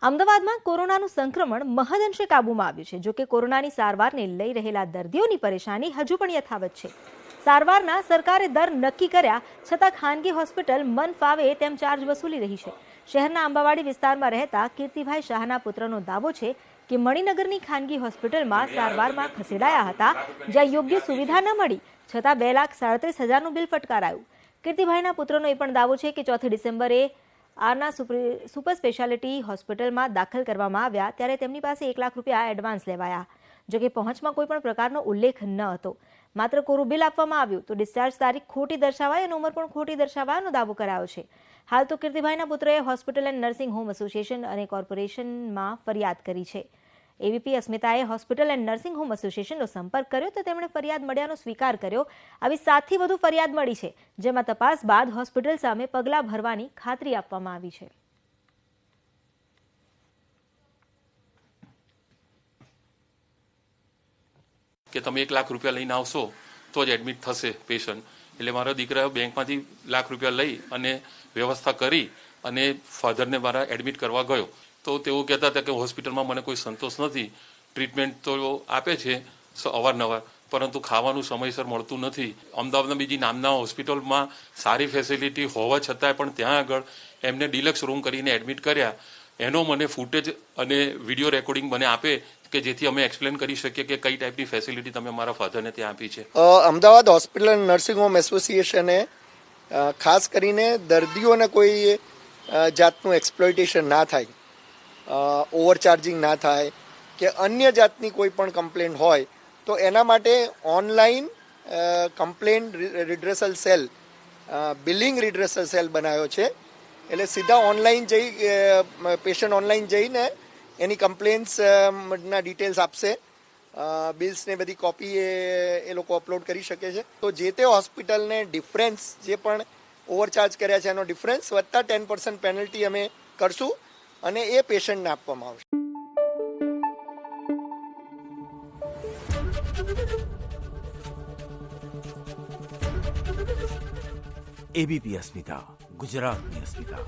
અમદાવાદમાં કોરોનાનું સંક્રમણ મહદઅંશે કાબૂમાં આવ્યું છે। જો કે કોરોનાની સારવારને લઈ રહેલા દર્દીઓની પરેશાની હજુ પણ યથાવત છે। સારવારના સરકારે દર નક્કી કર્યા છતાં ખાનગી હોસ્પિટલ મન ફાવે તેમ ચાર્જ વસૂલી રહી છે। શહેરના અંબાવાડી વિસ્તારમાં રહેતા કીર્તિભાઈ શાહના પુત્રનો દાવો છે કે મણિનગરની ખાનગી હોસ્પિટલમાં સારવારમાં ખસેડાયા હતા, જ્યાં યોગ્ય સુવિધા ન મળી છતાં 2,37,000નું બિલ ફટકારાયું। કીર્તિભાઈના પુત્રનો એ પણ દાવો છે કે 4 ડિસેમ્બરે આરના સુપર સ્પેશિયાલિટી હોસ્પિટલમાં દાખલ કરવામાં આવ્યા ત્યારે તેમની પાસે 1 લાખ રૂપિયા એડવાન્સ લેવાયા। જો કે પહોંચમાં કોઈ પણ પ્રકારનો ઉલ્લેખ ન હતો, માત્ર કોરું બિલ આપવામાં આવ્યું તો ડિસ્ચાર્જ તારીખ ખોટી દર્શાવાઈ અને ઉંમર પણ ખોટી દર્શાવવાનો દાવો કરાયો છે। હાલ તો કીર્તિભાઈના પુત્રએ hospital and nursing home association અને કોર્પોરેશનમાં ફરિયાદ કરી છે। એવીપી અસ્મિતાએ હોસ્પિટલ એન્ડ નર્સિંગ હોમ એસોસિએશનનો સંપર્ક કર્યો તો તેમણે ફરિયાદ મળ્યાનો સ્વીકાર કર્યો। આવી 7થી વધુ ફરિયાદ મળી છે, જેમાં તપાસ બાદ હોસ્પિટલ સામે પગલાં ભરવાની ખાતરી આપવામાં આવી છે। કે તમે 1 લાખ રૂપિયા લઈને આવશો તો જ એડમિટ થશે પેશન્ટ। એટલે મારા દીકરાએ બેંકમાંથી લાખ રૂપિયા લઈ અને વ્યવસ્થા કરી અને ફાધરને મારા એડમિટ કરવા ગયો તો તેઓ કહેતા હતા કે હોસ્પિટલમાં મને કોઈ સંતોષ નથી, ટ્રીટમેન્ટ તો આપે છે અવારનવાર, પરંતુ ખાવાનું સમયસર મળતું નથી। અમદાવાદના બીજી નામના હોસ્પિટલમાં સારી ફેસિલિટી હોવા છતાંય પણ ત્યાં આગળ એમને ડિલક્સ રૂમ કરીને એડમિટ કર્યા। એનો મને ફૂટેજ અને વિડીયો રેકોર્ડિંગ મને આપે કે જેથી અમે એક્સપ્લેન કરી શકીએ કે કઈ ટાઈપની ફેસિલિટી તમે મારા ફાધરને ત્યાં આપી છે। Ahmedabad hospital and nursing home એસોસિએશને ખાસ કરીને દર્દીઓને કોઈ જાતનું એક્સપ્લોઇટેશન ના થાય, ઓવરચાર્જિંગ ના થાય કે અન્ય જાતની કોઈ પણ કમ્પ્લેન હોય તો એના માટે online complain redressal cell, billing redressal cell બનાવ્યો છે। એટલે સીધા ઓનલાઈન જઈ પેશન્ટ ઓનલાઈન જઈને એની કમ્પ્લેન્સ ના ડિટેલ્સ આપશે, બિલ્સ ને બધી કોપી એ લોકો અપલોડ કરી શકે છે। તો જે તે હોસ્પિટલને ડિફરન્સ જે પણ ઓવરચાર્જ કર્યા છે એનો ડિફરન્સ વત્તા 10% પેનલ્ટી અમે કરશું અને એ પેશન્ટને આપવામાં આવશે। એબીપી અસ્મિતા, ગુજરાતની અસ્મિતા।